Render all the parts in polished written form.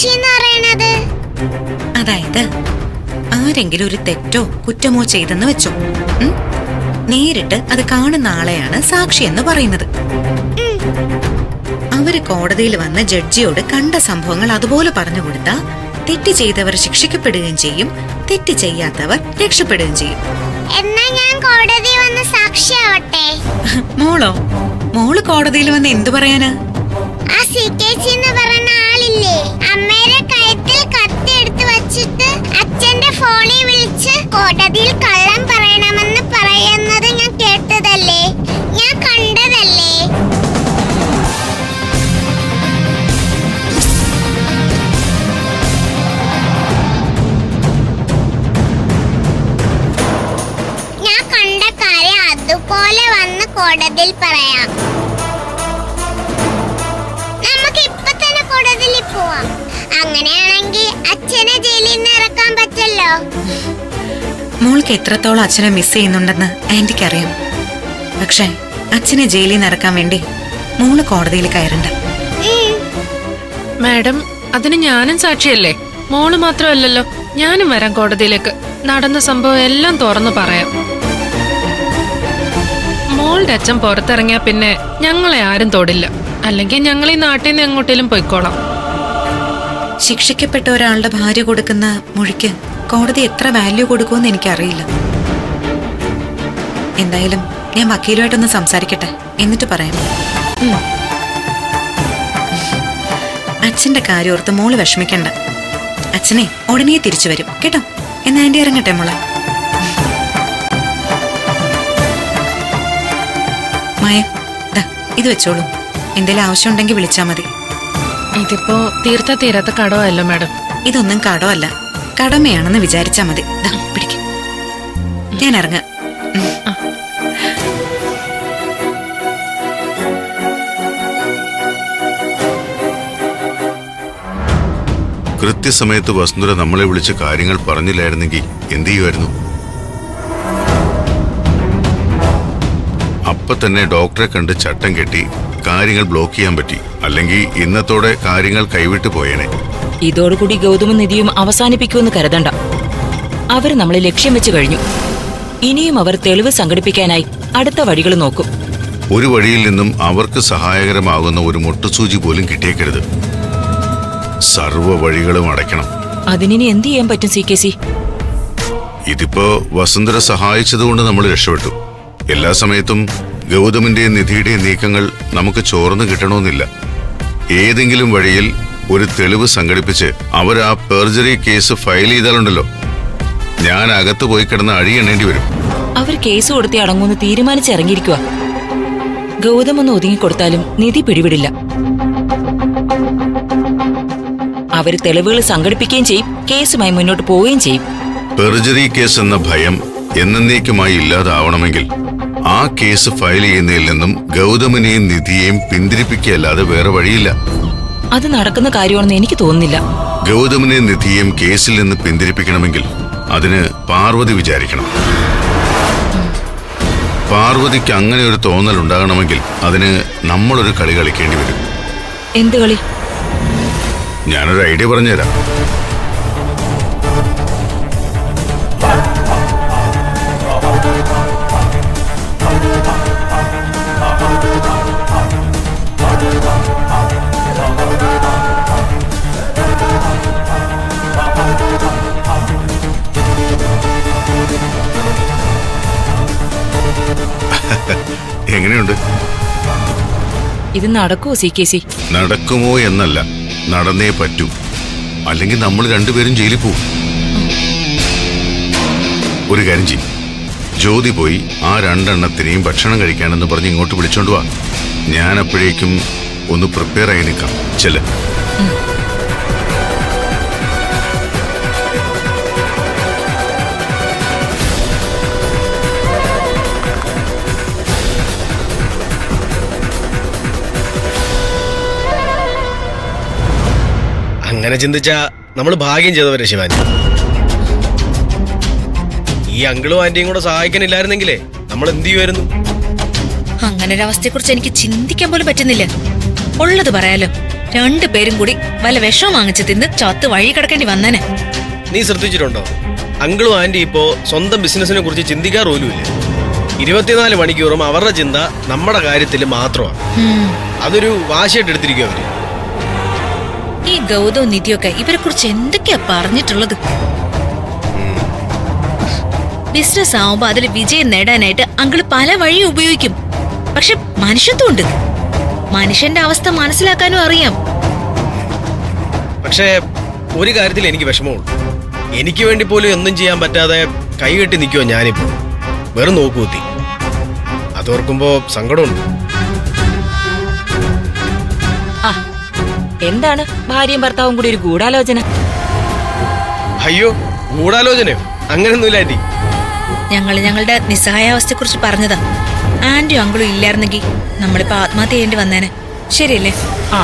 സാക്ഷി എന്ന് പറയണത്? അതായത് ആരെങ്കിലും ഒരു തെറ്റോ കുറ്റമോ ചെയ്തെന്ന് വെച്ചോ, നേരിട്ട് അത് കാണുന്ന ആളെയാണ് സാക്ഷി എന്ന് പറയുന്നത്. അവര് കോടതിയിൽ വന്ന ജഡ്ജിയോട് കണ്ട സംഭവങ്ങൾ അതുപോലെ പറഞ്ഞുകൊടുത്താ തെറ്റ് ചെയ്തവർ ശിക്ഷിക്കപ്പെടുകയും ചെയ്യും, തെറ്റ് ചെയ്യാത്തവർ രക്ഷപ്പെടുകയും ചെയ്യും. എന്നാ ഞാൻ കോടതി വന്ന് സാക്ഷിയാവട്ടെ? മോള് കോടതിയിൽ വന്ന് എന്തു പറയാനാ? ആ CKC എന്ന് പറയുന്ന ആളില്ലേ, അമ്മയുടെ കഴുത്തിൽ കത്തി എടുത്ത് വച്ചിട്ട് അച്ഛന്റെ ഫോണിൽ വിളിച്ച് കോടതിയിൽ കള്ളം പറയണമെന്ന് പറയുന്നത് ഞാൻ കേട്ടതല്ലേ, ഞാൻ കണ്ടതല്ലേ. ഞാൻ കണ്ട കാര്യം അതുപോലെ വന്ന് കോടതിയിൽ പറയാം. പോവാം. അങ്ങനെയാണെങ്കിൽ അച്ഛനെ ജയിലിൽ നിന്ന് ഇറക്കാൻ പറ്റല്ലോ. മോൾക്ക് എത്രത്തോളം അച്ഛനെ മിസ് ചെയ്യുന്നുണ്ടെന്ന് ആന്റിക്ക് അറിയാം. പക്ഷെ അച്ഛനെ ജയിലിൽ നിന്ന് ഇറക്കാൻ വേണ്ടി മോള് കോടതിയിൽ കയറണ്ട. മാഡം, അതിന് ഞാനും സാക്ഷിയല്ലേ. മോള് മാത്രമല്ലല്ലോ, ഞാനും വരാം കോടതിയിലേക്ക്. നടന്ന സംഭവം എല്ലാം തുറന്നു പറയാം. മോളുടെ അച്ഛൻ പുറത്തിറങ്ങിയാ പിന്നെ ഞങ്ങളെ ആരും തൊടില്ല. അല്ലെങ്കിൽ ഞങ്ങൾ ഈ നാട്ടിൽ നിന്ന് എങ്ങോട്ടേലും പോയിക്കോളാം. ശിക്ഷിക്കപ്പെട്ട ഒരാളുടെ ഭാര്യ കൊടുക്കുന്ന മൊഴിക്ക് കോടതി എത്ര വാല്യൂ കൊടുക്കുമെന്ന് എനിക്കറിയില്ല. എന്തായാലും ഞാൻ വക്കീലുമായിട്ടൊന്ന് സംസാരിക്കട്ടെ, എന്നിട്ട് പറയാം. അച്ഛന്റെ കാര്യം ഓർത്ത് മോള് വിഷമിക്കണ്ട. അച്ഛനെ ഉടനെ തിരിച്ചു വരും കേട്ടോ. എന്നാ ആന്റി ഇറങ്ങട്ടെ മോളെ. മായ, ഇത് വെച്ചോളൂ. എന്തെങ്കിലും ആവശ്യമുണ്ടെങ്കിൽ വിളിച്ചാ മതി. ഇതിപ്പോ തീർത്താ തീരാത്ത കടമല്ലോ മാഡം. ഇതൊന്നും കടമല്ല, കടമയാണെന്ന് വിചാരിച്ചാ മതി. പിടിക്ക, ഞാൻ ഇറങ്ങാം. കൃത്യസമയത്ത് വസുന്ധര നമ്മളെ വിളിച്ച് കാര്യങ്ങൾ പറഞ്ഞില്ലായിരുന്നെങ്കിൽ എന്ത് ചെയ്യുമായിരുന്നു? അപ്പൊ തന്നെ ഡോക്ടറെ കണ്ട് ചട്ടം കെട്ടി കാര്യങ്ങൾ ബ്ലോക്ക് ചെയ്യാൻ പറ്റി. അല്ലെങ്കിൽ ഇന്നത്തോടെ കാര്യങ്ങൾ കൈവിട്ടു പോയേനെ. ഇതോടുകൂടി ഗൗതമും നിധിയും അവസാനിപ്പിക്കുമെന്ന് കരുതണ്ട. അവര് നമ്മളെ ലക്ഷ്യം വെച്ച് കഴിഞ്ഞു. ഇനിയും അവർ തെളിവ് സംഘടിപ്പിക്കാനായി അടുത്ത വഴികൾ നോക്കും. ഒരു വഴിയിൽ നിന്നും അവർക്ക് സഹായകരമാകുന്ന ഒരു മുട്ടുസൂചി പോലും കിട്ടിയേക്കരുത്. സർവ്വ വഴികളും അടയ്ക്കണം. അതിനി എന്ത് ചെയ്യാൻ പറ്റും CKC? ഇതിപ്പോ വസുന്ധര സഹായിച്ചതുകൊണ്ട് നമ്മൾ രക്ഷപ്പെട്ടു. എല്ലാ സമയത്തും ഗൗതമിന്റെയും നിധിയുടെയും നീക്കങ്ങൾ നമുക്ക് ചോർന്നു കിട്ടണമെന്നില്ല. ഏതെങ്കിലും വഴിയിൽ ഒരു തെളിവ് സംഘടിപ്പിച്ച് അവർ ആ പെർജറി കേസ് ഫയൽ ചെയ്താലുണ്ടല്ലോ, ഞാൻ അകത്ത് പോയി കിടന്ന് അഴിയെണ്ണേണ്ടി വരും. അവർ കേസ് കൊടുത്തേ അടങ്ങുമെന്ന് തീരുമാനിച്ചിറങ്ങിയിരിക്കുക. ഗൗതം ഒന്ന് ഒതുങ്ങിക്കൊടുത്താലും നിധി പിടിവിടില്ല. അവര് തെളിവുകൾ സംഘടിപ്പിക്കുകയും ചെയ്യും, കേസുമായി മുന്നോട്ട് പോവുകയും ചെയ്യും. പെർജറി കേസ് എന്ന ഭയം എന്നേക്കുമായി ഇല്ലാതാവണമെങ്കിൽ ആ കേസ് ഫയൽ ചെയ്യുന്നതിൽ നിന്നും ഗൗതമിനെയും നിധിയെയും പിന്തിരിപ്പിക്കുകയല്ലാതെ വേറെ വഴിയില്ല. അത് നടക്കുന്ന കാര്യമാണെന്ന് എനിക്ക് തോന്നുന്നില്ല. ഗൗതമിനെയും നിധിയെയും കേസിൽ നിന്ന് പിന്തിരിപ്പിക്കണമെങ്കിൽ അതിന് പാർവതി വിചാരിക്കണം. പാർവതിക്ക് അങ്ങനെ ഒരു തോന്നൽ ഉണ്ടാകണമെങ്കിൽ അതിന് നമ്മളൊരു കളി കളിക്കേണ്ടി വരും. എന്ത് കളി? ഞാനൊരു ഐഡിയ പറഞ്ഞുതരാം. എങ്ങനെയുണ്ട്? ഇത് നടക്കുമോ CKC? നടക്കുമോ എന്നല്ല, നടന്നേ പറ്റൂ. അല്ലെങ്കിൽ നമ്മൾ രണ്ടുപേരും ജയിലിൽ പോവും. ഒരു കാര്യം ചെയ്യും, ജ്യോതി പോയി ആ രണ്ടെണ്ണത്തിനെയും ഭക്ഷണം കഴിക്കാനെന്ന് പറഞ്ഞ് ഇങ്ങോട്ട് വിളിച്ചോണ്ട് വാ. ഞാൻ അപ്പോഴേക്കും ഒന്ന് പ്രിപ്പയർ ആയി നിൽക്കാം. ചെല്ല്. അങ്ങനെ ചിന്തിച്ചാ നമ്മൾ ഭാഗ്യം ചെയ്തവരെ ശിവാനി. ഈ അങ്കിളും ആന്റിയും കൂടെ സഹായിക്കാനില്ലായിരുന്നെങ്കിലേ നമ്മൾ എന്ത് ചെയ്യുമായിരുന്നു? അങ്ങനെ ഒരു അവസ്ഥയെ കുറിച്ച് എനിക്ക് ചിന്തിക്കാൻ പോലും പറ്റുന്നില്ല. ഉള്ളത് പറയാലോ, രണ്ടുപേരും കൂടി വല്ല വിഷം വാങ്ങിച്ച് തിന്ന് ചത്ത് വഴി കിടക്കേണ്ടി വന്നേനെ. നീ ശ്രദ്ധിച്ചിട്ടുണ്ടോ? അങ്കിളും ആന്റി ഇപ്പോ സ്വന്തം ബിസിനസിനെ കുറിച്ച് ചിന്തിക്കാറുമില്ല. 24 മണിക്കൂറും അവരുടെ ചിന്ത നമ്മുടെ കാര്യത്തിൽ മാത്രമാണ്. അതൊരു വാശിയായിട്ട് എടുത്തിരിക്കും അവര്. ഈ ഗൗതവും നിധിയൊക്കെ ഇവരെ കുറിച്ച് എന്തൊക്കെയാ പറഞ്ഞിട്ടുള്ളത്? ബിസിനസ് ആവുമ്പോ അതിൽ വിജയം നേടാനായിട്ട് അങ്കിള് പല വഴിയും ഉപയോഗിക്കും. പക്ഷെ മനുഷ്യത്വം ഉണ്ട്. മനുഷ്യന്റെ അവസ്ഥ മനസ്സിലാക്കാനും അറിയാം. പക്ഷേ ഒരു കാര്യത്തിൽ എനിക്ക് വിഷമമുള്ളൂ. എനിക്ക് വേണ്ടി പോലും ഒന്നും ചെയ്യാൻ പറ്റാതെ കൈകെട്ടി നിൽക്കുമോ ഞാനിപ്പോ. വെറും നോക്കുകുത്തി. അതോർക്കുമ്പോ സങ്കടമുണ്ട്. ആ എന്താണ് ഭാര്യയും ഭർത്താവും കൂടി ഒരു ഗൂഢാലോചന? അയ്യോ, ഗൂഢാലോചനയോ? അങ്ങനെയൊന്നുമില്ല ആന്റി. ഞങ്ങളുടെ നിസ്സഹായാവസ്ഥയെ കുറിച്ച് പറഞ്ഞതാ. ആന്റിയും അങ്കിളും ഇല്ലായിരുന്നെങ്കിൽ നമ്മളിപ്പോ ആത്മഹത്യ ചെയ്യേണ്ടി വന്നേനെ. ശരിയല്ലേ? ആ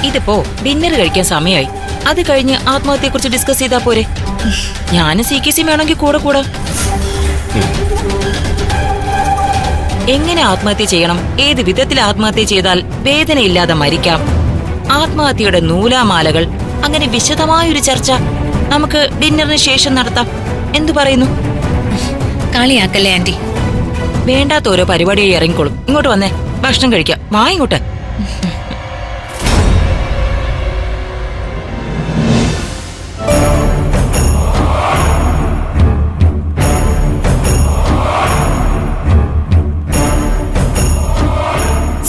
ഇതിപ്പോ ഡിന്നർ കഴിക്കാൻ സമയമായി. അത് കഴിഞ്ഞ് ആത്മഹത്യയെ കുറിച്ച് ഡിസ്കസ് ചെയ്താ പോരെ? ഞാനും CKC വേണമെങ്കിൽ കൂടെ കൂടാ. എങ്ങനെ ആത്മഹത്യ ചെയ്യണം, ഏത് വിധത്തിൽ ആത്മഹത്യ ചെയ്താൽ വേദനയില്ലാതെ മരിക്കാം, ആത്മഹത്യയുടെ നൂലാമാലകൾ, അങ്ങനെ വിശദമായൊരു ചർച്ച നമുക്ക് ഡിന്നറിന് ശേഷം നടത്താം. എന്തു പറയുന്നു? കളിയാക്കല്ലേ ആന്റി? വേണ്ടാത്ത ഓരോ പരിപാടിയായി ഇറങ്ങിക്കോളും. ഇങ്ങോട്ട് വന്നേ, ഭക്ഷണം കഴിക്കാം. വാ ഇങ്ങോട്ട്.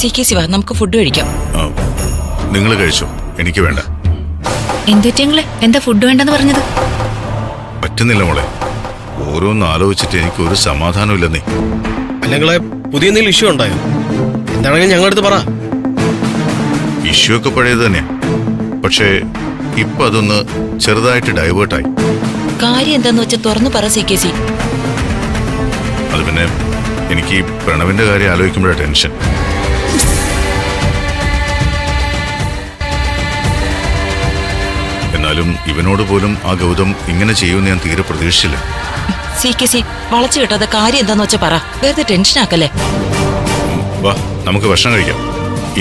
CKC വാ, നമുക്ക് ഫുഡ് കഴിക്കാം. നിങ്ങൾ കഴിച്ചോ, എനിക്ക് വേണ്ട. എന്തുറ്റങ്ങളെ എന്താ ഫുഡ് വേണ്ടെന്ന് പറഞ്ഞത്? പറ്റുന്നില്ല മോളെ, ഓരോന്ന് ആലോചിച്ചിട്ട് എനിക്ക് ഒരു സമാധാനമില്ലെന്നേ. അല്ലെങ്കിലെ പുതിയ എന്തെങ്കിലും ഇഷ്യൂ ഉണ്ടായോ? എന്താണെങ്കിലും ഞങ്ങളുടെ അടുത്ത് പറ. ഇഷ്യൂ ഒക്കെ പഴയത് തന്നെയാ. പക്ഷേ ഇപ്പൊ അതൊന്ന് ചെറുതായിട്ട് ഡൈവേർട്ടായി. കാര്യം എന്താന്ന് വെച്ചാൽ തുറന്നു പറ CKC. അത് പിന്നെ എനിക്ക് ഈ പ്രണവിന്റെ കാര്യം ആലോചിക്കുമ്പോഴാണ് ടെൻഷൻ. എന്നാലും ഇവനോട് പോലും ആ ഗൗതം ഇങ്ങനെ ചെയ്യുമെന്ന് ഞാൻ തീരെ പ്രതീക്ഷിച്ചില്ല. CKC വളച്ചു കിട്ടാതെ കാര്യം എന്താന്ന് വെച്ചാ പറ, വെറുതെ ടെൻഷൻ ആക്കല്ലേ. വാ, നമുക്ക് ഭക്ഷണം കഴിക്കാം.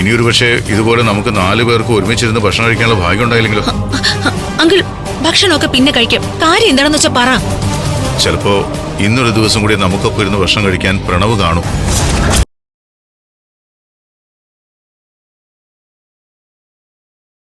ഇനിയൊരു പക്ഷേ ഇതുപോലെ നമുക്ക് 4 പേർക്ക് ഒരുമിച്ചിരുന്ന് ഭക്ഷണം കഴിക്കാനുള്ള ഭാഗ്യം ഉണ്ടായില്ലെങ്കിലോ? അങ്കിൾ ഭക്ഷണമൊക്കെ പിന്നെ കഴിക്കാം. കാര്യം എന്താണെന്ന് വെച്ചാ പറ. ചിലപ്പോ ഇന്നൊരു ദിവസം കൂടി നമുക്കൊക്കെ ഇരുന്ന് ഭക്ഷണം കഴിക്കാൻ പ്രണവ് കാണും.